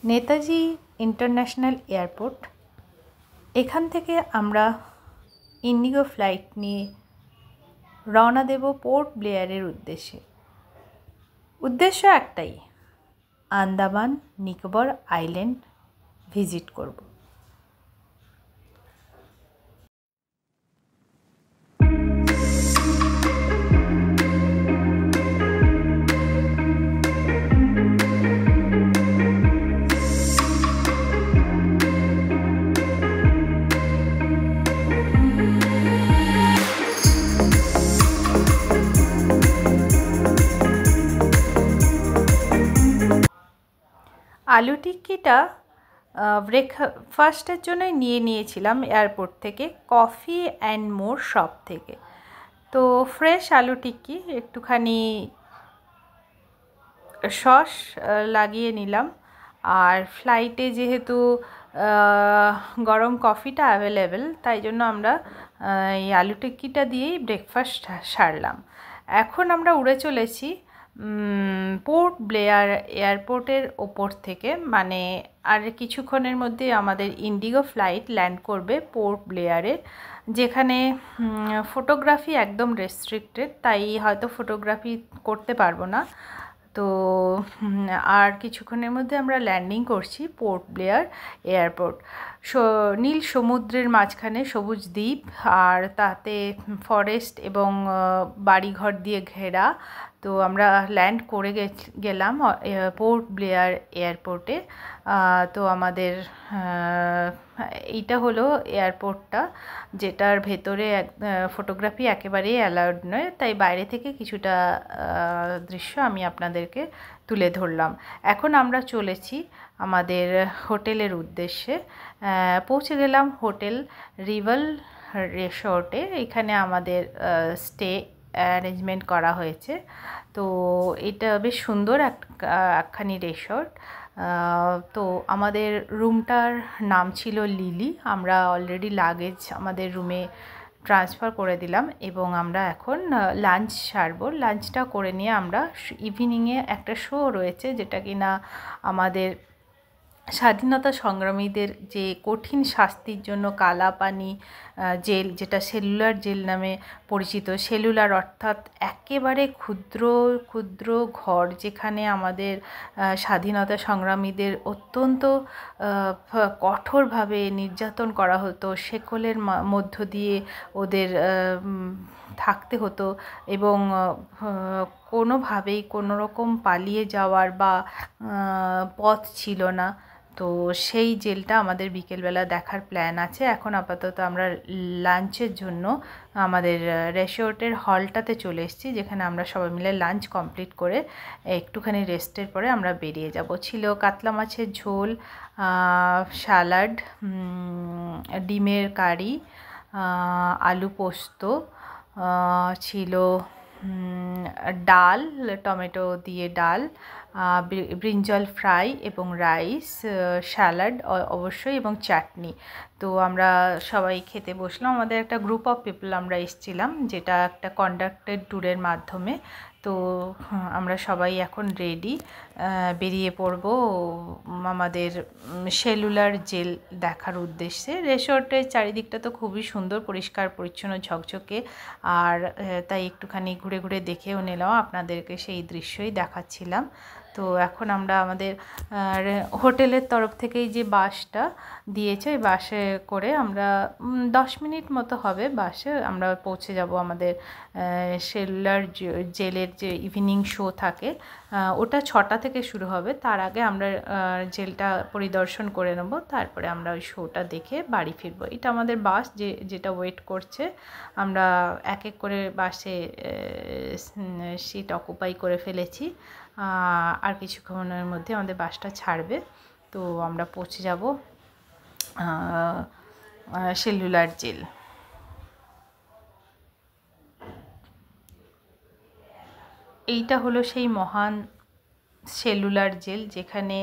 Netaji international airport. এখান থেকে আমরা ইন্ডিগো ফ্লাইট নিয়ে রওনা দেব পোর্ট ব্লেয়ারের উদ্দেশ্যে। উদ্দেশ্য একটাই, আন্দামান নিকোবর আইল্যান্ড ভিজিট করব। আলু টিক্কিটা ব্রেকফাস্টের জন্য নিয়েছিলাম এয়ারপোর্ট থেকে, কফি অ্যান্ড মোর শপ থেকে। তো ফ্রেশ আলু টিক্কি, একটুখানি সস লাগিয়ে নিলাম। আর ফ্লাইটে যেহেতু গরম কফিটা অ্যাভেলেবেল, তাই জন্য আমরা এই আলু টিক্কিটা দিয়েই ব্রেকফাস্ট সারলাম। এখন আমরা উড়ে চলেছি পোর্ট ব্লেয়ার এয়ারপোর্টের ওপর থেকে, মানে আর কিছুক্ষণের মধ্যে আমাদের ইন্ডিগো ফ্লাইট ল্যান্ড করবে পোর্ট ব্লেয়ারে, যেখানে ফটোগ্রাফি একদম রেস্ট্রিক্টেড, তাই হয়তো ফটোগ্রাফি করতে পারবো না। তো আর কিছুক্ষণের মধ্যে আমরা ল্যান্ডিং করছি পোর্ট ব্লেয়ার এয়ারপোর্ট। নীল সমুদ্রের মাঝখানে সবুজ দ্বীপ, আর তাতে ফরেস্ট এবং বাড়িঘর দিয়ে ঘেরা। তো আমরা ল্যান্ড করে গেলাম পোর্ট ব্লেয়ার এয়ারপোর্টে। তো আমাদের এইটা হলো এয়ারপোর্টটা, যেটার ভেতরে ফটোগ্রাফি একেবারেই অ্যালাউড নয়, তাই বাইরে থেকে কিছুটা দৃশ্য আমি আপনাদেরকে তুলে ধরলাম। এখন আমরা চলেছি আমাদের হোটেলের উদ্দেশ্যে। পৌঁছে গেলাম হোটেল রিভাল রিসর্টে। এখানে আমাদের স্টে অ্যারেঞ্জমেন্ট করা হয়েছে। তো এটা বেশ সুন্দর একখানি রিসর্ট। তো আমাদের রুমটার নাম ছিল লিলি। আমরা অলরেডি লাগেজ আমাদের রুমে ট্রান্সফার করে দিলাম এবং আমরা এখন লাঞ্চ সারবো। লাঞ্চটা করে নিয়ে আমরা ইভিনিংয়ে একটা শো রয়েছে, যেটা কিনা আমাদের স্বাধীনতা সংগ্রামীদের যে কঠিন শাস্তির জন্য কালাপানি জেল, যেটা সেলুলার জেল নামে পরিচিত, সেলুলার অর্থাৎ একেবারে ক্ষুদ্র ক্ষুদ্র ঘর, যেখানে আমাদের স্বাধীনতা সংগ্রামীদের অত্যন্ত কঠোরভাবে নির্যাতন করা হতো, শেকলের মধ্য দিয়ে ওদের থাকতে হতো এবং কোনোভাবেই কোনো রকম পালিয়ে যাওয়ার বা পথ ছিল না। তো সেই জেলটা আমাদের বিকেলবেলা দেখার প্ল্যান আছে। এখন আপাতত আমরা লাঞ্চের জন্য আমাদের রিসর্টের হলটাতে চলে এসেছি, যেখানে আমরা সবাই মিলে লাঞ্চ কমপ্লিট করে একটুখানি রেস্টের পরে আমরা বেরিয়ে যাব। ছিল কাতলা মাছের ঝোল, স্যালাড, ডিমের কারি, আলু পোস্ত, ছিল ডাল, টমেটো দিয়ে ডাল, ব্রিঞ্জল ফ্রাই এবং রাইস, স্যালাড অবশ্যই এবং চাটনি। তো আমরা সবাই খেতে বসলাম। আমাদের একটা গ্রুপ অফ পিপল আমরা এসেছিলাম, যেটা একটা কন্ডাক্টেড ট্যুরের মাধ্যমে। তো আমরা সবাই এখন রেডি, বেরিয়ে পড়ব আমাদের সেলুলার জেল দেখার উদ্দেশ্যে। রিসর্টের চারিদিকটা তো খুবই সুন্দর, পরিষ্কার পরিচ্ছন্ন, ঝকঝকে, আর তাই একটুখানি ঘুরে ঘুরে দেখেও নিলাম, আপনাদেরকে সেই দৃশ্যই দেখাচ্ছিলাম। তো এখন আমরা আমাদের হোটেলের তরফ থেকেই যে বাসটা দিয়েছে, ওই বাসে করে আমরা 10 মিনিট মতো হবে, বাসে আমরা পৌঁছে যাব আমাদের সেলুলার জেলের যে ইভিনিং শো থাকে, ওটা 6টা থেকে শুরু হবে। তার আগে আমরা জেলটা পরিদর্শন করে নেব, তারপরে আমরা ওই শোটা দেখে বাড়ি ফিরবো। এটা আমাদের বাস যেটা ওয়েট করছে। আমরা এক এক করে বাসে সিট অকুপাই করে ফেলেছি। আর কিছুক্ষণের মধ্যে আমাদের বাসটা ছাড়বে। তো আমরা পৌঁছে যাব সেলুলার জেল। এইটা হলো সেই মহান সেলুলার জেল, যেখানে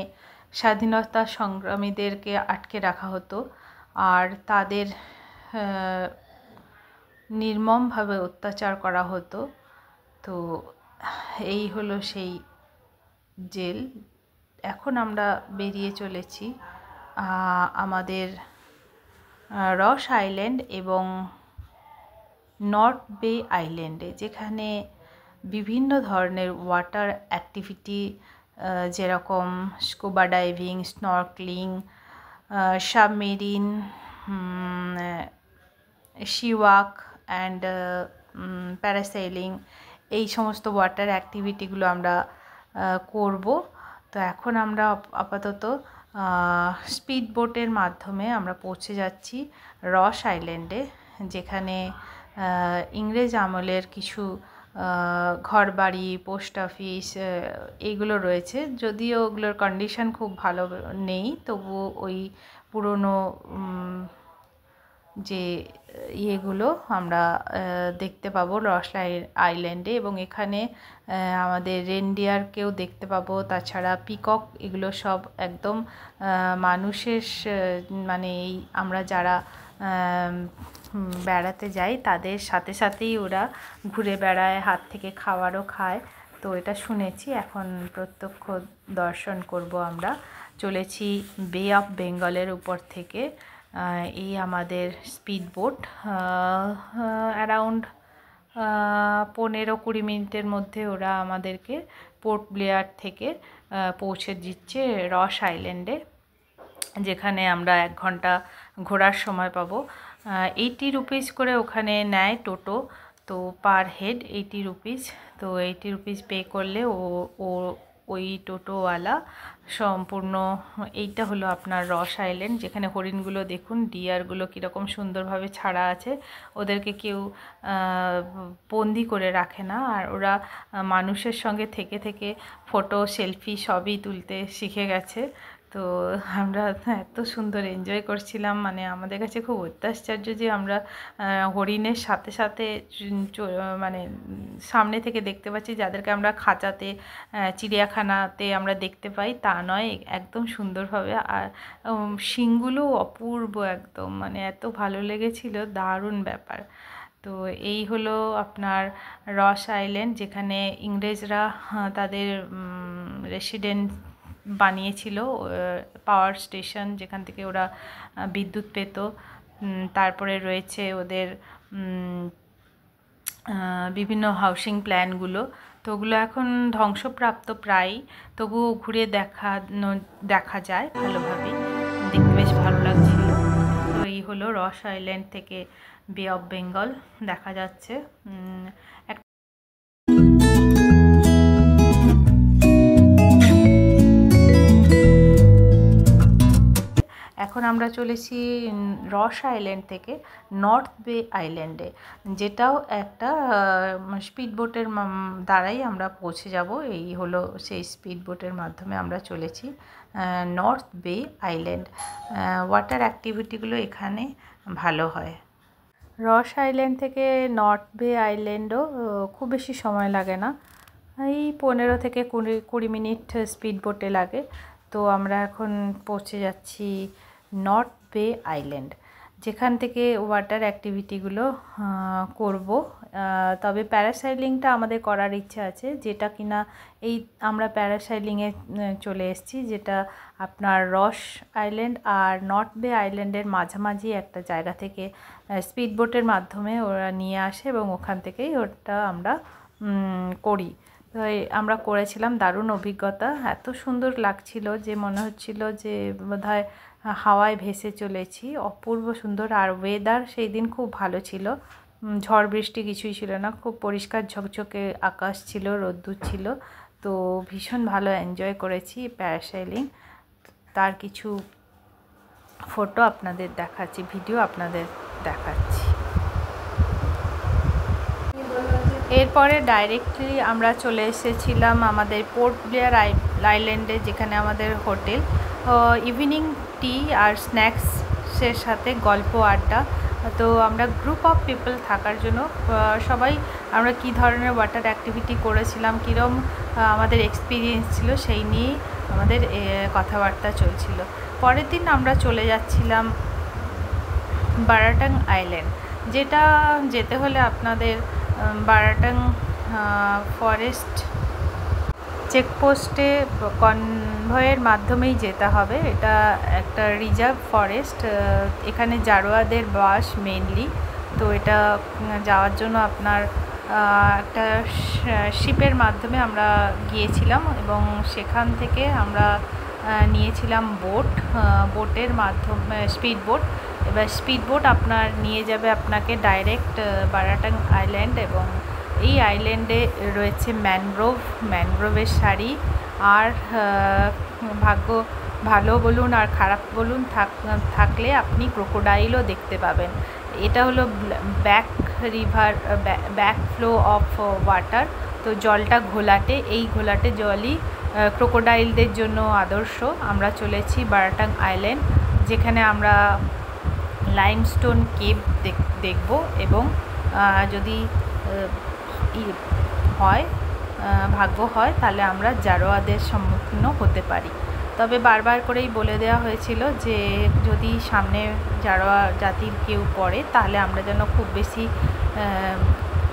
স্বাধীনতা সংগ্রামীদেরকে আটকে রাখা হতো আর তাদের নির্মমভাবে অত্যাচার করা হতো। তো এই হলো সেই জেল। এখন আমরা বেরিয়ে চলেছি আমাদের রস আইল্যান্ড এবং নর্থ বে আইল্যান্ডে, যেখানে বিভিন্ন ধরনের ওয়াটার অ্যাক্টিভিটি যেরকম scuba diving, snorkelling, submarine, seawalk and parasailing, এই সমস্ত ওয়াটার অ্যাক্টিভিটিগুলো আমরা করব। তো এখন আমরা আপাতত স্পিড বোটের মাধ্যমে আমরা পৌঁছে যাচ্ছি রস আইল্যান্ডে, যেখানে ইংরেজ আমলের কিছু ঘরবাড়ি, পোস্ট অফিস এইগুলো রয়েছে। যদিও ওগুলোর কন্ডিশন খুব ভালো নেই, তবু ওই পুরনো যে ইয়েগুলো আমরা দেখতে পাবো রস আইল্যান্ডে। এবং এখানে আমাদের রেনডিয়ারকেও দেখতে পাবো, তাছাড়া পিকক, এগুলো সব একদম মানুষের মানে এই আমরা যারা বেড়াতে যাই তাদের সাথে সাথেই ওরা ঘুরে বেড়ায়, হাত থেকে খাবারও খায়। তো এটা শুনেছি, এখন প্রত্যক্ষ দর্শন করব। আমরা চলেছি বে অফ বেঙ্গলের উপর থেকে। এই আমাদের স্পিড বোট অ্যারাউন্ড 15-20 মিনিটের মধ্যে ওরা আমাদেরকে পোর্ট ব্লেয়ার থেকে পৌঁছে দিচ্ছে রস আইল্যান্ডে, যেখানে আমরা 1 ঘন্টা ঘোরার সময় পাবো। 80 রুপিস করে ওখানে নেয় টোটো, তো পার হেড 80 রুপিস। তো 80 রুপিস পে করলে ওই টোটোওয়ালা সম্পূর্ণ, এইটা হলো আপনার রস আইল্যান্ড, যেখানে হরিণগুলো দেখুন, ডিয়ারগুলো কীরকম সুন্দরভাবে ছাড়া আছে। ওদেরকে কেউ বন্দি করে রাখে না, আর ওরা মানুষের সঙ্গে থেকে থেকে ফটো, সেলফি সবই তুলতে শিখে গেছে। তো আমরা এত সুন্দর এনজয় করছিলাম, মানে আমাদের কাছে খুব অত্যাশ্চর্য যে আমরা হরিণের সাথে সাথে মানে সামনে থেকে দেখতে পাচ্ছি, যাদেরকে আমরা খাঁচাতে, চিড়িয়াখানাতে আমরা দেখতে পাই তা নয়, একদম সুন্দরভাবে। আর শিংগুলো অপূর্ব একদম, মানে এত ভালো লেগেছিল, দারুণ ব্যাপার। তো এই হলো আপনার রস আইল্যান্ড, যেখানে ইংরেজরা তাদের রেসিডেন্ট বানিয়েছিল, পাওয়ার স্টেশন, যেখান থেকে ওরা বিদ্যুৎ পেত। তারপরে রয়েছে ওদের বিভিন্ন হাউসিং প্ল্যানগুলো, তো ওগুলো এখন ধ্বংসপ্রাপ্ত প্রায়, তবুও ঘুরে দেখা যায় ভালোভাবেই, দেখতে বেশ ভালো লাগছিল। তো এই হলো রস আইল্যান্ড থেকে বে অফ বেঙ্গল দেখা যাচ্ছে। এখন আমরা চলেছি রস আইল্যান্ড থেকে নর্থ বে আইল্যান্ডে, যেটাও একটা স্পিড বোটের দ্বারাই আমরা পৌঁছে যাব। এই হলো সেই স্পিড বোটের মাধ্যমে আমরা চলেছি নর্থ বে আইল্যান্ড। ওয়াটার অ্যাক্টিভিটিগুলো এখানে ভালো হয়। রস আইল্যান্ড থেকে নর্থ বে আইল্যান্ডও খুব বেশি সময় লাগে না, এই 15 থেকে 20 মিনিট স্পিড বোটে লাগে। তো আমরা এখন পৌঁছে যাচ্ছি নর্থ বে আইল্যান্ড, যেখান থেকে ওয়াটার অ্যাক্টিভিটিগুলো করব। তবে প্যারাসাইলিংটা আমাদের করার ইচ্ছা আছে, যেটা কিনা এই আমরা প্যারাসাইলিংয়ে চলে এসেছি, যেটা আপনার রস আইল্যান্ড আর নর্থ বে আইল্যান্ডের মাঝামাঝি একটা জায়গা থেকে স্পিড বোটের মাধ্যমে ওরা নিয়ে আসে, এবং ওখান থেকেই ওটা আমরা করি। তো আমরা করেছিলাম, দারুণ অভিজ্ঞতা, এত সুন্দর লাগছিল যে মনে হচ্ছিল যে বোধহয় হাওয়ায় ভেসে চলেছি, অপূর্ব সুন্দর। আর ওয়েদার সেই দিন খুব ভালো ছিল, ঝড় বৃষ্টি কিছুই ছিল না, খুব পরিষ্কার ঝকঝকে আকাশ ছিল, রোদ্দুর ছিল। তো ভীষণ ভালো এনজয় করেছি প্যারাসেলিং। তার কিছু ফটো আপনাদের দেখাচ্ছি, ভিডিও আপনাদের দেখাচ্ছি। এরপরে ডাইরেক্টলি আমরা চলে এসেছিলাম আমাদের পোর্ট ব্লেয়ার আইল্যান্ডে, যেখানে আমাদের হোটেল। ইভিনিং টি আর স্ন্যাক্সের সাথে গল্প আড্ডা। তো আমরা গ্রুপ অফ পিপল থাকার জন্য সবাই আমরা কী ধরনের ওয়াটার অ্যাক্টিভিটি করেছিলাম, কীরকম আমাদের এক্সপিরিয়েন্স ছিল, সেই নিয়েই আমাদের কথাবার্তা চলছিল। পরের দিন আমরা চলে যাচ্ছিলাম বারাটাং আইল্যান্ড, যেটা যেতে হলে আপনাদের বারাটাং ফরেস্ট চেকপোস্টে কনভয়ের মাধ্যমেই যেতে হবে। এটা একটা রিজার্ভ ফরেস্ট, এখানে জারোয়াদের বাস মেনলি। তো এটা যাওয়ার জন্য আপনার একটা শিপের মাধ্যমে আমরা গিয়েছিলাম এবং সেখান থেকে আমরা নিয়েছিলাম বোটের মাধ্যমে, স্পিড বোট। এবার স্পিড বোট আপনার নিয়ে যাবে আপনাকে ডাইরেক্ট বারাটাং আইল্যান্ড, এবং এই আইল্যান্ডে রয়েছে ম্যানগ্রোভের সারি। আর ভাগ্য ভালো বলুন আর খারাপ বলুন থাকলে আপনি ক্রোকোডাইলও দেখতে পাবেন। এটা হলো ব্যাক ফ্লো অফ ওয়াটার। তো জলটা ঘোলাটে, এই ঘোলাটে জলই ক্রোকোডাইলদের জন্য আদর্শ। আমরা চলেছি বারাটাং আইল্যান্ড, যেখানে আমরা লাইমস্টোন কেভ দেখব, এবং যদি ভাগ্য হয় তাহলে আমরা জারোয়াদের সম্মুখীন হতে পারি। তবে বারবার করেই বলে দেওয়া হয়েছিল যে যদি সামনে জারোয়া জাতির কেউ পড়ে তাহলে আমরা যেন খুব বেশি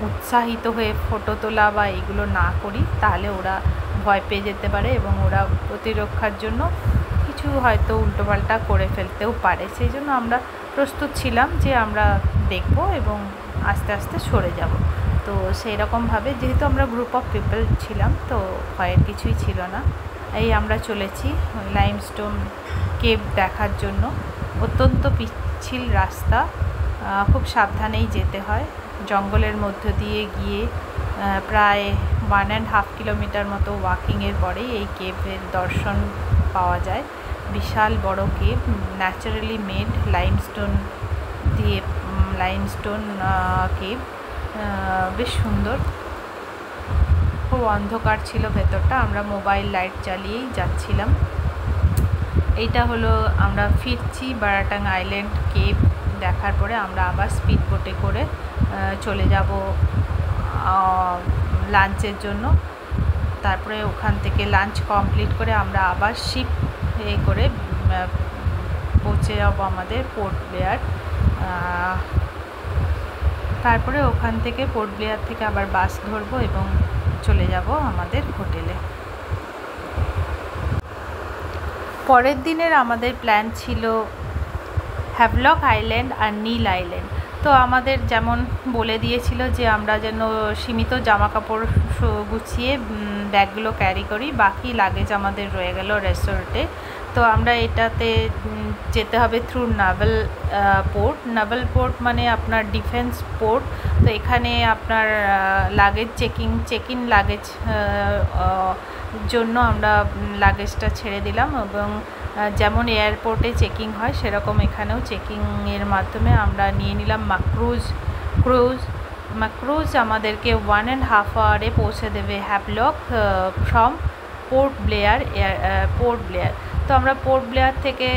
উৎসাহিত হয়ে ফটো তোলা বা এগুলো না করি, তাহলে ওরা ভয় পেয়ে যেতে পারে এবং ওরা প্রতিরক্ষার জন্য কিছু হয়তো উল্টোপাল্টা করে ফেলতেও পারে। সেই জন্য আমরা প্রস্তুত ছিলাম যে আমরা দেখব এবং আস্তে আস্তে সরে যাব। তো সেই রকমভাবে যেহেতু আমরা গ্রুপ অফ পিপল ছিলাম, তো ভয়ের কিছুই ছিল না। এই আমরা চলেছি লাইমস্টোন কেভ দেখার জন্য। অত্যন্ত পিচ্ছিল রাস্তা, খুব সাবধানেই যেতে হয়। জঙ্গলের মধ্য দিয়ে গিয়ে প্রায় 1.5 কিলোমিটার মতো ওয়াকিংয়ের পরেই এই কেভের দর্শন পাওয়া যায়। বিশাল বড় cave, naturally made limestone cave, বেশ সুন্দর। খুব অন্ধকার ছিল ভেতরটা, আমরা মোবাইল লাইট জ্বালিয়েই যাচ্ছিলাম। এইটা হলো আমরা ফিরছি বারাটাং আইল্যান্ড কেভ দেখার পরে। আমরা আবার স্পিড বোটে করে চলে যাব লাঞ্চের জন্য। তারপরে ওখান থেকে লাঞ্চ কমপ্লিট করে আমরা আবার শিপ করে পৌঁছে যাব আমাদের পোর্ট ব্লেয়ার। তারপরে ওখান থেকে পোর্ট ব্লেয়ার থেকে আবার বাস ধরবো এবং চলে যাব আমাদের হোটেলে। পরের দিনের আমাদের প্ল্যান ছিল হ্যাভলক আইল্যান্ড আর নীল আইল্যান্ড। তো আমাদের যেমন বলে দিয়েছিল যে আমরা যেন সীমিত জামা কাপড় গুছিয়ে ব্যাগগুলো ক্যারি করি, বাকি লাগেজ আমাদের রয়ে গেল রেসর্টে। তো আমরা এটাতে যেতে হবে থ্রু নাভাল পোর্ট মানে আপনার ডিফেন্স পোর্ট। তো এখানে আপনার লাগেজ চেক ইন লাগেজ জন্য আমরা লাগেজটা ছেড়ে দিলাম, এবং যেমন এয়ারপোর্টে চেকিং হয় সেরকম এখানেও চেকিংয়ের মাধ্যমে আমরা নিয়ে নিলাম ক্রুজ আমাদেরকে 1.5 আওয়ারে পৌঁছে দেবে হ্যাভলক ফ্রম পোর্ট ব্লেয়ার। তো আমরা পোর্ট ব্লেয়ার থেকে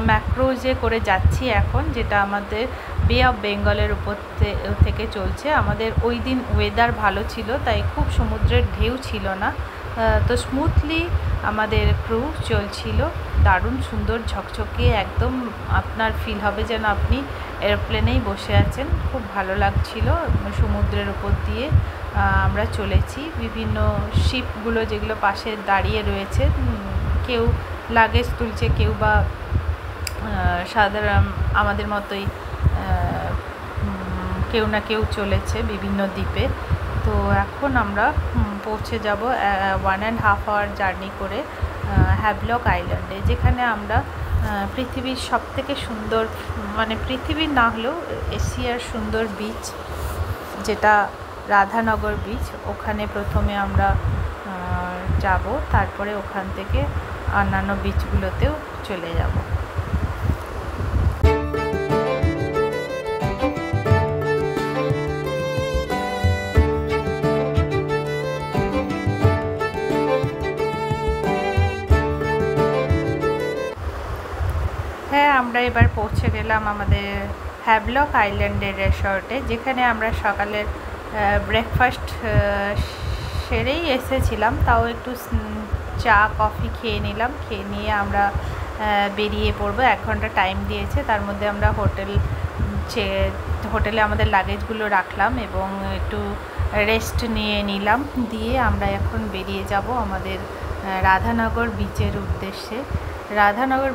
ম্যাক্রুজে করে যাচ্ছি এখন, যেটা আমাদের বে অফ বেঙ্গলের উপর থেকে চলছে। আমাদের ওই দিন ওয়েদার ভালো ছিল, তাই খুব সমুদ্রের ঢেউ ছিল না। তো স্মুথলি আমাদের ক্রুজ চলছিল, দারুণ সুন্দর ঝকঝকে, একদম আপনার ফিল হবে যেন আপনি এরোপ্লেনেই বসে আছেন। খুব ভালো লাগছিল। সমুদ্রের উপর দিয়ে আমরা চলেছি। বিভিন্ন শিপগুলো যেগুলো পাশে দাঁড়িয়ে রয়েছে, কেউ লাগেজ তুলছে, কেউ বা সাধারণ আমাদের মতোই কেউ না কেউ চলেছে বিভিন্ন দ্বীপে। তো এখন আমরা পৌঁছে যাব 1.5 আওয়ার জার্নি করে হ্যাভলক আইল্যান্ডে, যেখানে আমরা পৃথিবীর সবথেকে সুন্দর, মানে পৃথিবীর না হলেও এশিয়ার সুন্দর বিচ, যেটা রাধানগর বিচ, ওখানে প্রথমে আমরা যাব। তারপরে ওখান থেকে অন্যান্য বিচগুলোতেও চলে যাব। হ্যাঁ, আমরা এবার পৌঁছে গেলাম আমাদের হ্যাভলক আইল্যান্ডের রিসর্টে, যেখানে আমরা সকালের ব্রেকফাস্ট সেরেই এসেছিলাম। তাও একটু চা কফি খেয়ে নিলাম। খেয়ে নিয়ে আমরা বেরিয়ে পড়বো। 1 ঘন্টা টাইম দিয়েছে, তার মধ্যে আমরা হোটেলে আমাদের লাগেজগুলো রাখলাম এবং একটু রেস্ট নিয়ে নিলাম। দিয়ে আমরা এখন বেরিয়ে যাব আমাদের রাধানগর বিচের উদ্দেশ্যে। রাধানগর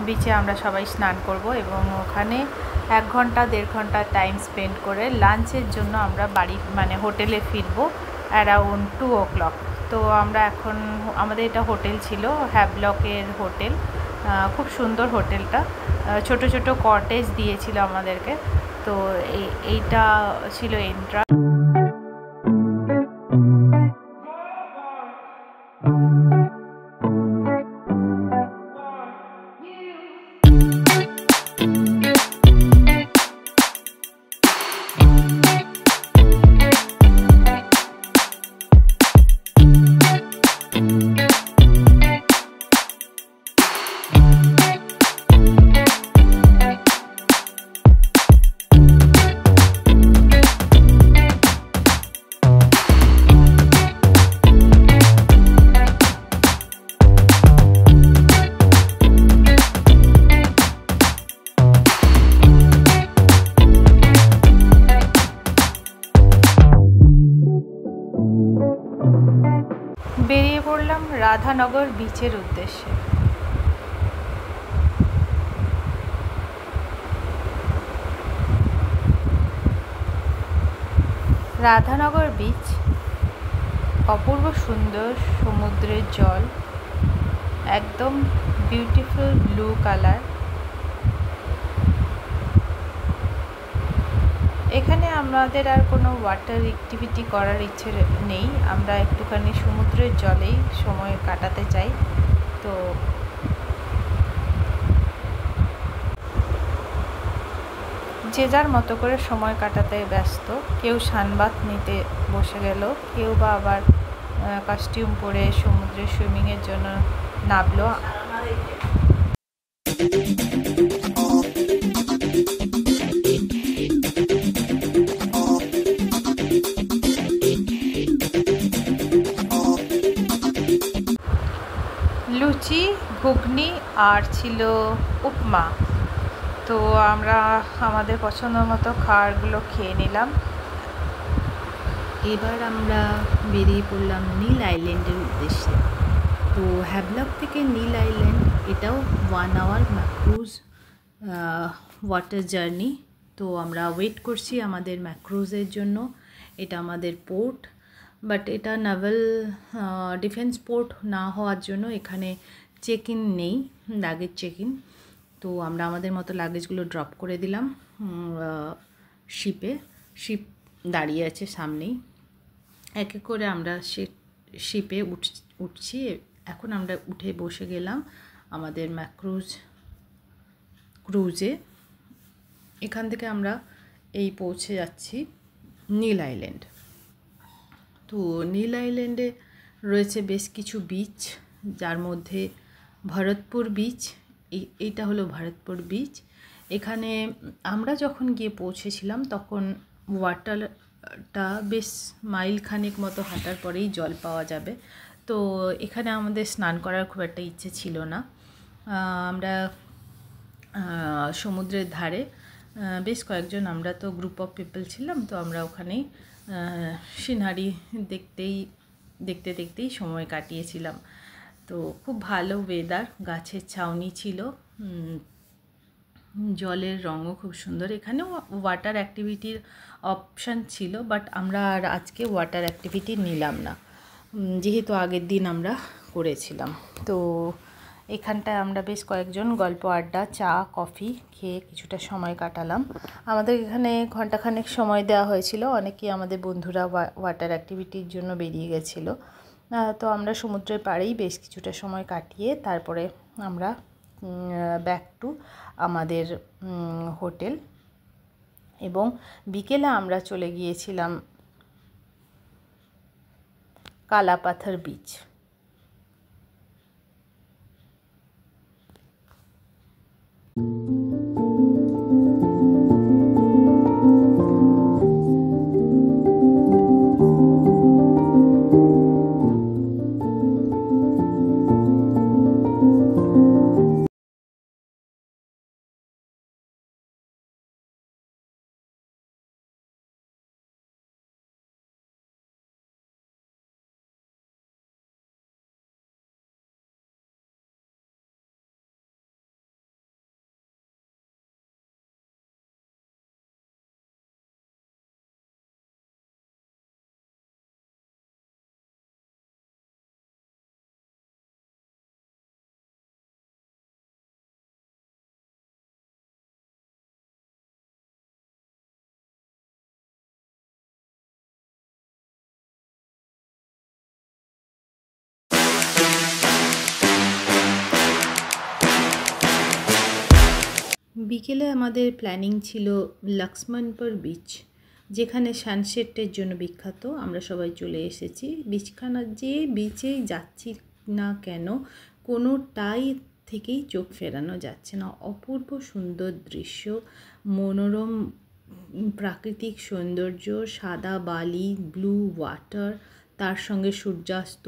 বিচে আমরা সবাই স্নান করব এবং ওখানে 1 ঘন্টা 1.5 ঘন্টা টাইম স্পেন্ড করে লাঞ্চের জন্য আমরা বাড়ি হোটেলে ফিরবো অ্যারাউন্ড 2 o'clock। তো আমরা এখন আমাদের এটা হোটেল ছিল, হ্যাভলকের হোটেল। খুব সুন্দর হোটেলটা, ছোট ছোট কটেজ দিয়েছিল আমাদেরকে। তো এইটা ছিল এন্ট্রা। বেরিয়ে পড়লাম রাধানগর বিচের উদ্দেশ্যে। রাধানগর বিচ অপূর্ব সুন্দর, সমুদ্রের জল একদম বিউটিফুল ব্লু কালার। এখানে আমাদের আর কোনো ওয়াটার অ্যাক্টিভিটি করার ইচ্ছে নেই, আমরা একটুখানি সমুদ্রের জলেই সময় কাটাতে চাই। তো যে যার মতো করে সময় কাটাতে ব্যস্ত, কেউ সানবাথ নিতে বসে গেল, কেউ বা আবার কস্টিউম পরে সমুদ্রে সুইমিংয়ের জন্য নামলো। লুচি, ঘুগনি আর ছিল উপমা। তো আমরা আমাদের পছন্দ মতো খাবারগুলো খেয়ে নিলাম। এবার আমরা বেরিয়ে পড়লাম নীল আইল্যান্ডের উদ্দেশ্যে। তো হ্যাভলক থেকে নীল আইল্যান্ড এটাও 1 hour ম্যাক্রুজ ওয়াটার জার্নি। তো আমরা ওয়েট করছি আমাদের ম্যাক্রুজের জন্য। এটা আমাদের পোর্ট, বাট এটা নাভাল ডিফেন্স পোর্ট না হওয়ার জন্য এখানে চেক ইন নেই, লাগেজ চেক ইন। তো আমরা আমাদের মতো লাগেজগুলো ড্রপ করে দিলাম শিপ দাঁড়িয়ে আছে সামনেই। এক এক করে আমরা শিপে উঠছি। এখন আমরা উঠে বসে গেলাম আমাদের ক্রুজে। এখান থেকে আমরা পৌঁছে যাচ্ছি নীল আইল্যান্ড। তো নীল আইল্যান্ডে রয়েছে বেশ কিছু বিচ, যার মধ্যে ভরতপুর বিচ। এইটা হলো ভরতপুর বিচ। এখানে আমরা যখন গিয়ে পৌঁছেছিলাম তখন ওয়াটারটা বেশ মাইল খানেক মতো হাঁটার পরেই জল পাওয়া যাবে। তো এখানে আমাদের স্নান করার খুব একটা ইচ্ছে ছিল না। আমরা সমুদ্রের ধারে বেশ কয়েকজন, আমরা তো গ্রুপ অফ পিপল ছিলাম, তো আমরা ওখানেই সিনারি দেখতে দেখতেই সময় কাটিয়েছিলাম। তো খুব ভালো ওয়েদার, গাছের ছাউনি ছিল, জলের রঙও খুব সুন্দর। এখানেও ওয়াটার অ্যাক্টিভিটির অপশান ছিল, বাট আমরা আর আজকে ওয়াটার অ্যাক্টিভিটি নিলাম না, যেহেতু আগের দিন আমরা করেছিলাম। তো এখানটায় আমরা বেশ কয়েকজন গল্প আড্ডা, চা কফি খেয়ে কিছুটা সময় কাটালাম। আমাদের এখানে ঘন্টাখানেক সময় দেওয়া হয়েছিল। অনেকেই আমাদের বন্ধুরা ওয়াটার অ্যাক্টিভিটির জন্য বেরিয়ে গেছিলো। তো আমরা সমুদ্রের পাড়েই বেশ কিছুটা সময় কাটিয়ে তারপরে আমরা ব্যাক টু আমাদের হোটেল, এবং বিকেলে আমরা চলে গিয়েছিলাম কালাপাথর বিচ। বিকেলে আমাদের প্ল্যানিং ছিল লক্ষ্মণপুর বিচ, যেখানে সানসেটের জন্য বিখ্যাত। আমরা সবাই চলে এসেছি। বিচখানা যে বিচেই যাচ্ছি না কেন কোনোটাই থেকেই চোখ ফেরানো যাচ্ছে না। অপূর্ব সুন্দর দৃশ্য, মনোরম প্রাকৃতিক সৌন্দর্য, সাদা বালি, ব্লু ওয়াটার, তার সঙ্গে সূর্যাস্ত,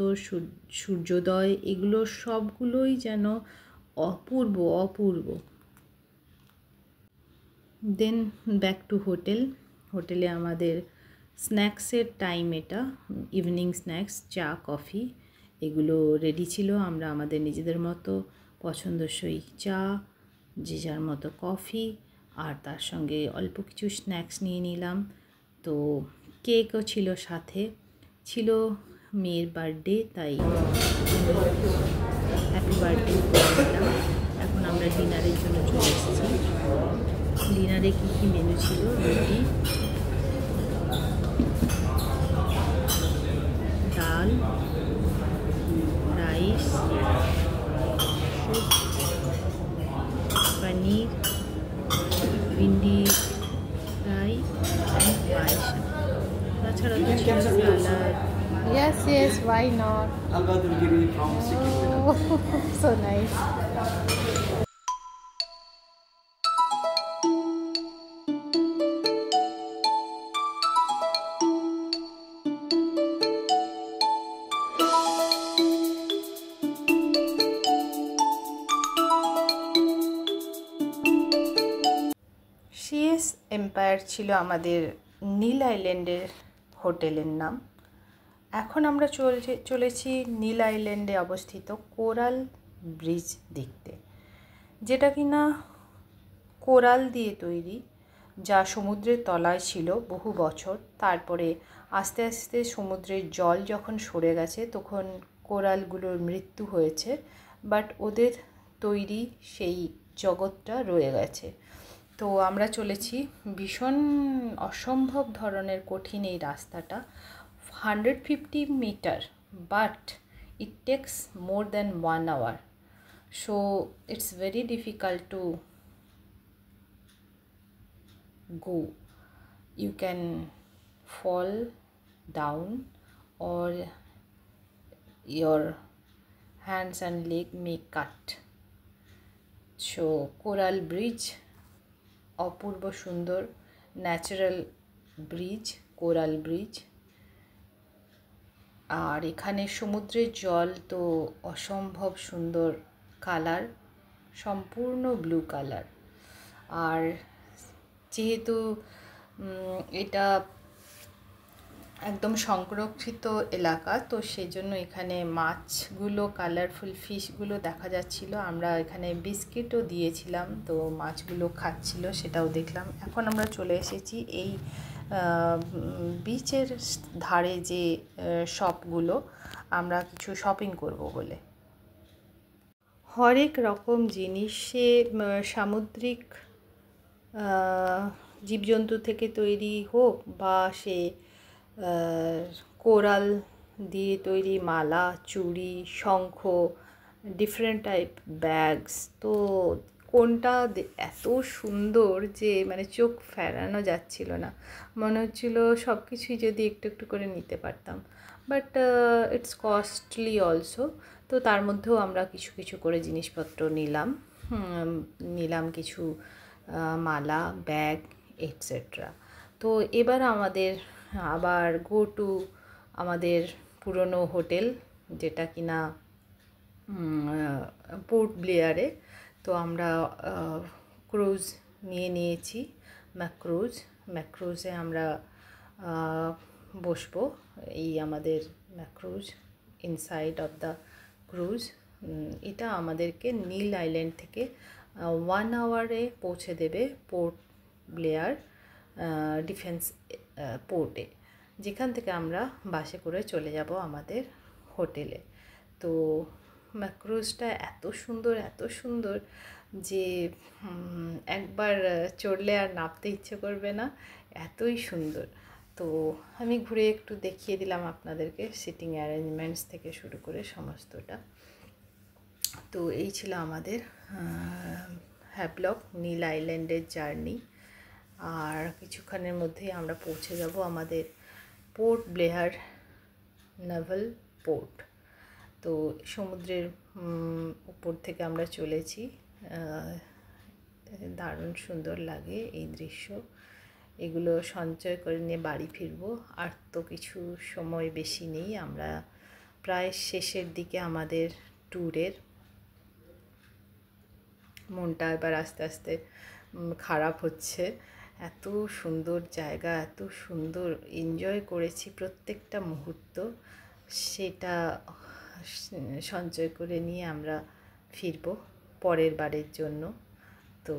সূর্যোদয়, এগুলো সবগুলোই যেন অপূর্ব অপূর্ব। দেন ব্যাক টু হোটেলে আমাদের স্ন্যাক্সের টাইম, এটা ইভিনিং স্ন্যাক্স, চা কফি এগুলো রেডি ছিল। আমরা আমাদের নিজেদের মতো পছন্দসই চা, যে যার মতো কফি, আর তার সঙ্গে অল্প কিছু স্ন্যাক্স নিয়ে নিলাম। তো কেকও ছিল সাথে, ছিল মেয়ের বার্থডে, তাই হ্যাপি বার্থডে বললাম। এখন আমরা ডিনারের জন্য চলে এসেছি। ডিনারে কী কী মেনু ছিল? রুটি, ডাল, rice, paneer, bhindi fry and পায়েস। তাছাড়া তো ছিল salad. Yes, why not? Oh, so nice. CS Empire ছিল আমাদের নীল আইল্যান্ডের হোটেলের নাম। এখন আমরা চলেছি নীল আইল্যান্ডে অবস্থিত কোরাল ব্রিজ দেখতে, যেটা কিনা কোরাল দিয়ে তৈরি, যা সমুদ্রের তলায় ছিল বহু বছর। তারপরে আস্তে আস্তে সমুদ্রের জল যখন সরে গেছে তখন কোরালগুলোর মৃত্যু হয়েছে, বাট ওদের তৈরি সেই জগৎটা রয়ে গেছে। তো আমরা চলেছি, ভীষণ অসম্ভব ধরনের কঠিন এই রাস্তাটা, 150 meter, but it takes more than 1 hour, so it's very difficult to go. You can fall down or your hands and leg may cut. So coral bridge, অপূর্ব সুন্দর ন্যাচারাল ব্রিজ, কোরাল ব্রিজ। আর এখানে সমুদ্রের জল তো অসম্ভব সুন্দর colour, সম্পূর্ণ blue colour. আর যেহেতু এটা একদম সংরক্ষিত এলাকা, তো সেই জন্য এখানে মাছগুলো, কালারফুল ফিশগুলো দেখা যাচ্ছিল। আমরা এখানে বিস্কিটও দিয়েছিলাম, তো মাছগুলো খাচ্ছিল, সেটাও দেখলাম। এখন আমরা চলে এসেছি এই বিচের ধারে যে শপগুলো, আমরা কিছু শপিং করব বলে। হরেক রকম জিনিসে সামুদ্রিক জীবজন্তু থেকে তৈরি হোক বা সে কোরাল দিয়ে তৈরি মালা, চুড়ি, শঙ্খ, ডিফারেন্ট টাইপ ব্যাগস, তো কোনটা এত সুন্দর যে মানে চোখ ফেরানো যাচ্ছিল না। মনে হচ্ছিল সব কিছুই যদি একটু একটু করে নিতে পারতাম, বাট ইটস কস্টলি অলসো। তো তার মধ্যেও আমরা কিছু কিছু করে জিনিসপত্র নিলাম কিছু মালা, ব্যাগ, এটসেট্রা। তো এবার আমাদের আবার গো টু আমাদের পুরনো হোটেল, যেটা কিনা পোর্ট ব্লেয়ারে। তো আমরা ক্রুজ নিয়েছি, ম্যাক্রুজে আমরা বসবো। এই আমাদের ম্যাক্রুজ, ইনসাইড অফ দ্য ক্রুজ। এটা আমাদেরকে নীল আইল্যান্ড থেকে 1 hour-এ পৌঁছে দেবে পোর্ট ব্লেয়ার ডিফেন্স পোর্টে, যেখান থেকে আমরা বাসে করে চলে যাব আমাদের হোটেলে। তো ম্যাক্রুজটা এত সুন্দর যে একবার চড়লে আর নামতে ইচ্ছে করবে না, এতই সুন্দর। তো আমি ঘুরে একটু দেখিয়ে দিলাম আপনাদেরকে, সিটিং অ্যারেঞ্জমেন্টস থেকে শুরু করে সমস্তটা। তো এই ছিল আমাদের হ্যাভলক নীল আইল্যান্ডের জার্নি। আর কিছুক্ষণের মধ্যেই আমরা পৌঁছে যাব আমাদের পোর্ট ব্লেয়ার নেভাল পোর্ট। তো সমুদ্রের উপর থেকে আমরা চলেছি, দারুণ সুন্দর লাগে এই দৃশ্য। এগুলো সঞ্চয় করে নিয়ে বাড়ি ফিরবো। আর তো কিছু সময় বেশি নেই, আমরা প্রায় শেষের দিকে আমাদের ট্যুরের। মনটা এবার আস্তে আস্তে খারাপ হচ্ছে। এত সুন্দর জায়গা, এত সুন্দর এনজয় করেছি প্রত্যেকটা মুহূর্ত, সেটা সঞ্চয় করে নিয়ে আমরা ফিরবো পরের বারের জন্য। তো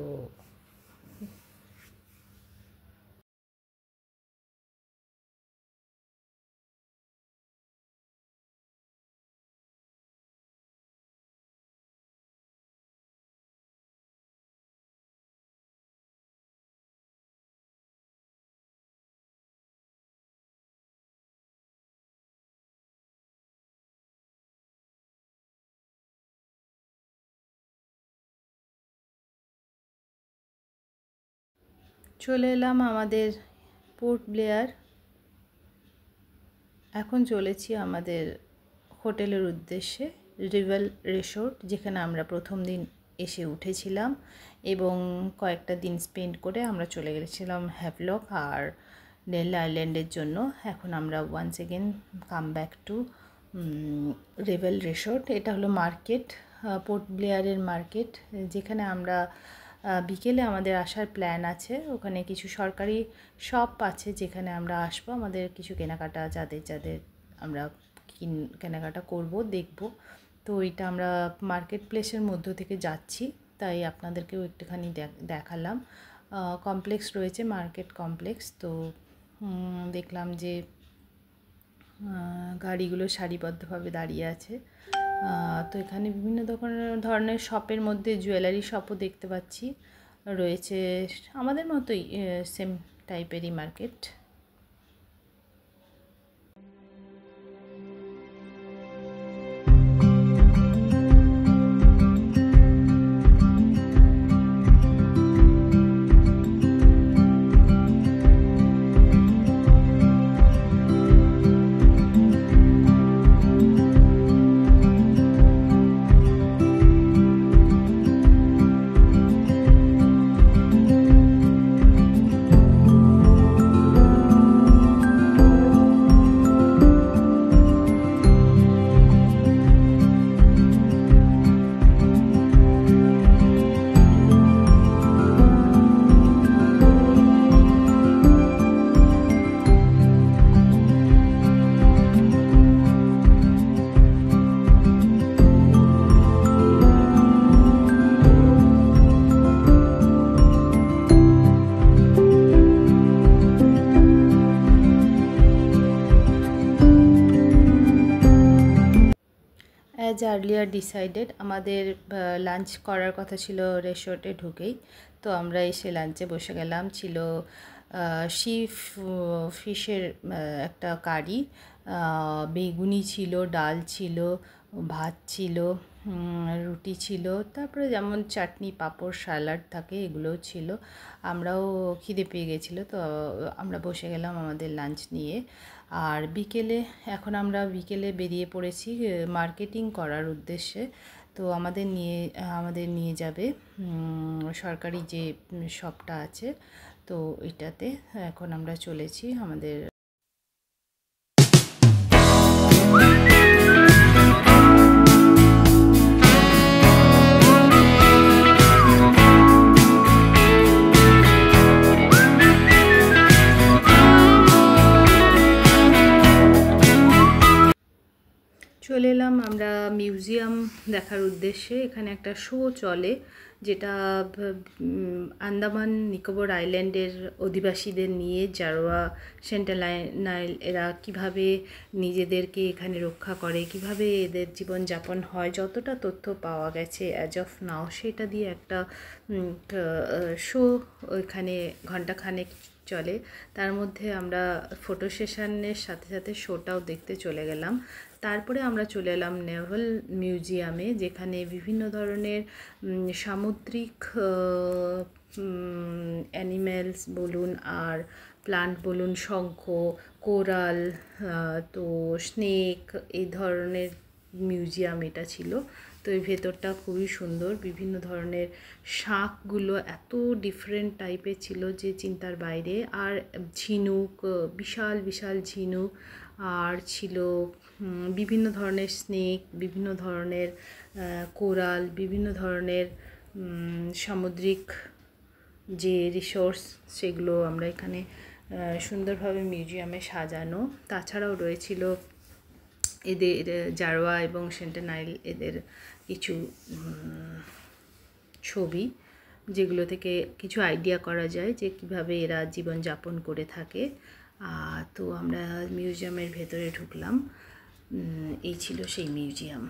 চলে এলাম আমাদের পোর্ট ব্লেয়ার। এখন চলেছি আমাদের হোটেলের উদ্দেশ্যে, রিভেল রিসোর্ট, যেখানে আমরা প্রথম দিন এসে উঠেছিলাম এবং কয়েকটা দিন স্পেন্ড করে আমরা চলে গেছিলাম হ্যাভলক আর নীল আইল্যান্ডের জন্য। এখন আমরা once again come back to রিভেল রিসোর্ট। এটা হলো মার্কেট, পোর্ট ব্লেয়ারের মার্কেট, যেখানে আমরা বিকেলে আমাদের আসার প্ল্যান আছে। ওখানে কিছু সরকারি শপ আছে যেখানে আমরা আসবো, আমাদের কিছু কেনাকাটা যাদের আমরা কেনাকাটা করব, দেখব। তো এটা আমরা মার্কেট প্লেসের মধ্য থেকে যাচ্ছি, তাই আপনাদেরকেও একটুখানি দেখালাম। কমপ্লেক্স রয়েছে, মার্কেট কমপ্লেক্স। তো দেখলাম যে গাড়িগুলো সারিবদ্ধভাবে দাঁড়িয়ে আছে। তো এখানে বিভিন্ন ধরনের শপের মধ্যে জুয়েলারি শপও দেখতে পাচ্ছি রয়েছে, আমাদের মতোই সেম টাইপেরই মার্কেট। অ্যাজ আর্লিয়ার ডিসাইডেড, আমাদের লাঞ্চ করার কথা ছিল রেসর্টে ঢুকেই। তো আমরা এসে লাঞ্চে বসে গেলাম। ছিল ফিশের একটা কারি, বেগুনি ছিল, ডাল ছিল, ভাত ছিল, রুটি ছিল, তারপরে যেমন চাটনি, পাঁপড়, স্যালাড থাকে, এগুলোও ছিল। আমরাও খিদে পেয়ে গেছিলো, তো আমরা বসে গেলাম আমাদের লাঞ্চ নিয়ে। আর এখন আমরা বিকেলে বেরিয়ে পড়েছি মার্কেটিং করার উদ্দেশ্যে। তো আমাদের নিয়ে যাবে সরকারি যে শপটা আছে, তো এটাতে এখন আমরা চলেছি আমাদের। চলে এলাম আমরা মিউজিয়াম দেখার উদ্দেশ্যে। এখানে একটা শো চলে, যেটা আন্দামান নিকোবর আইল্যান্ডের অধিবাসীদের নিয়ে, জারোয়া, সেন্টিনেল, এরা কিভাবে নিজেদেরকে এখানে রক্ষা করে, কিভাবে এদের জীবনযাপন হয়, যতটা তথ্য পাওয়া গেছে অ্যাজ অফ নাও, সেটা দিয়ে একটা শো এখানে ঘণ্টাখানেক চলে। তার মধ্যে আমরা ফটো সেশনের সাথে সাথে শোটাও দেখতে চলে গেলাম। তারপরে আমরা চলে এলাম নেভাল মিউজিয়ামে, যেখানে বিভিন্ন ধরনের সামুদ্রিক অ্যানিম্যালস বলুন আর প্লান্ট বলুন, শঙ্খ, কোরাল, তো স্নেক, এই ধরনের মিউজিয়াম এটা ছিল। তো এই ভেতরটা খুবই সুন্দর, বিভিন্ন ধরনের শাঁখগুলো এত ডিফারেন্ট টাইপের ছিল যে চিন্তার বাইরে। আর ঝিনুক, বিশাল বিশাল ঝিনুক, আর ছিল বিভিন্ন ধরনের স্নেক, বিভিন্ন ধরনের কোরাল, বিভিন্ন ধরনের সামুদ্রিক যে রিসোর্স, সেগুলো আমরা এখানে সুন্দরভাবে মিউজিয়ামে সাজানো। তাছাড়াও রয়েছিল এদের জারোয়া এবং সেন্টেনাইল, এদের কিছু ছবি, যেগুলো থেকে কিছু আইডিয়া করা যায় যে কিভাবে এরা জীবনযাপন করে থাকে। তো আমরা মিউজিয়ামের ভেতরে ঢুকলাম। এই ছিল সেই মিউজিয়াম।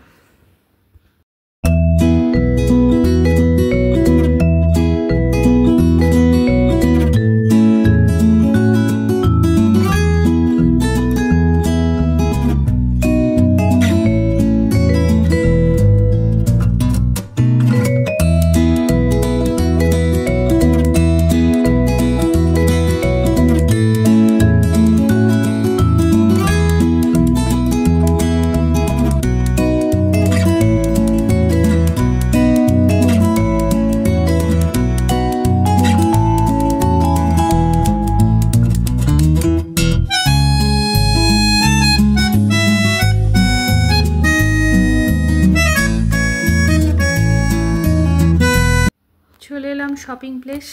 চলে এলাম শপিং প্লেস।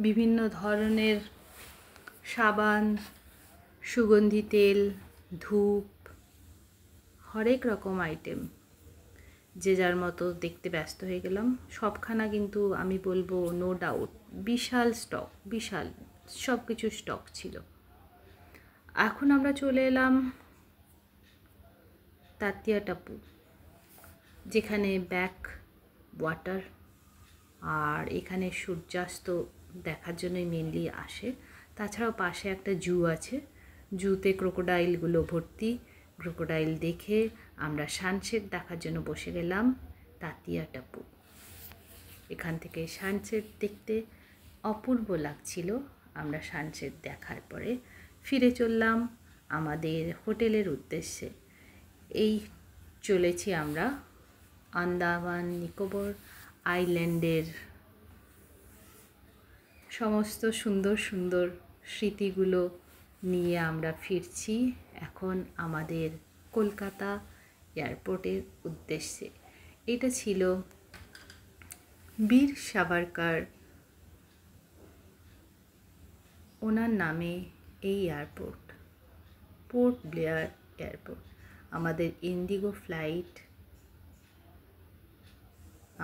বিভিন্ন ধরনের সাবান, সুগন্ধি তেল, ধূপ, হরেক রকম আইটেম, যে যার মতো দেখতে ব্যস্ত হয়ে গেলাম। সবখানা কিন্তু আমি বলবো নো ডাউট বিশাল স্টক, বিশাল সব কিছু স্টক ছিল। এখন আমরা চলে এলাম তাতিয়া টাপু, যেখানে ব্যাক ওয়াটার, আর এখানে সূর্যাস্ত দেখার জন্যই মেনলি আসে। তাছাড়াও পাশে একটা জু আছে, জুতে ক্রোকোডাইলগুলো ভর্তি। ক্রোকোডাইল দেখে আমরা সানসেট দেখার জন্য বসে গেলাম তাতিয়া টাপু। এখান থেকে সানসেট দেখতে অপূর্ব লাগছিল। আমরা সানসেট দেখার পরে ফিরে চললাম আমাদের হোটেলের উদ্দেশ্যে। এই চলেছি আমরা আন্দামান নিকোবর আইল্যান্ডের সমস্ত সুন্দর সুন্দর স্মৃতিগুলো নিয়ে আমরা ফিরছি এখন আমাদের কলকাতা এয়ারপোর্টের উদ্দেশ্যে। এটা ছিল বীর সাভারকার, ওনার নামে এই এয়ারপোর্ট, পোর্ট ব্লেয়ার এয়ারপোর্ট। আমাদের ইন্ডিগো ফ্লাইট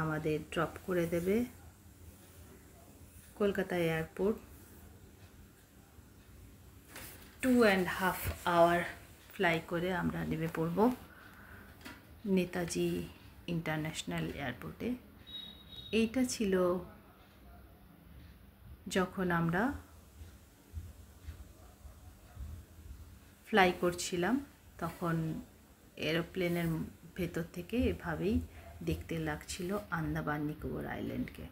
আমাদের ড্রপ করে দেবে কলকাতা এয়ারপোর্ট। 2.5 আওয়ার ফ্লাই করে আমরা নেমে পড়ব নেতাজি ইন্টারন্যাশনাল এয়ারপোর্টে। এইটা ছিল যখন আমরা ফ্লাই করছিলাম, তখন এরোপ্লেনের ভেতর থেকে এভাবেই দেখতে লাগছিল Andaman Nicobar আইল্যান্ডকে।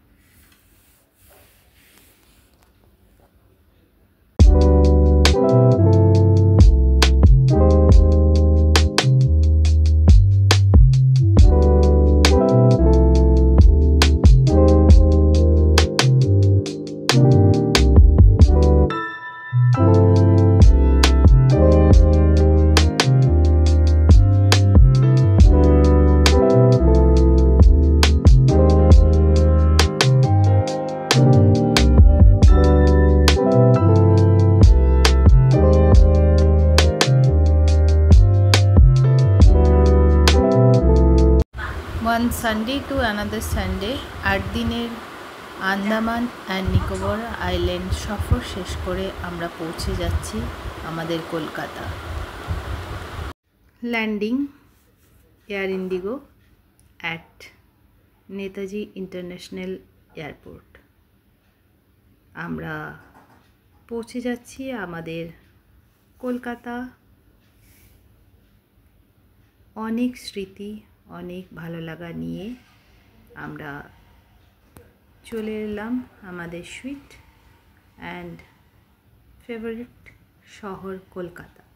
One Sunday to another Sunday, 8 দিনের আন্দামান অ্যান্ড নিকোবর আইল্যান্ড সফর শেষ করে আমরা পৌঁছে যাচ্ছি আমাদের Kolkata. Landing air Indigo at Netaji international airport. আমরা পৌঁছে যাচ্ছি আমাদের কলকাতা। অনেক স্মৃতি, অনেক ভালো লাগা নিয়ে আমরা চলে এলাম আমাদের সুইট অ্যান্ড ফেভারিট শহর কলকাতা।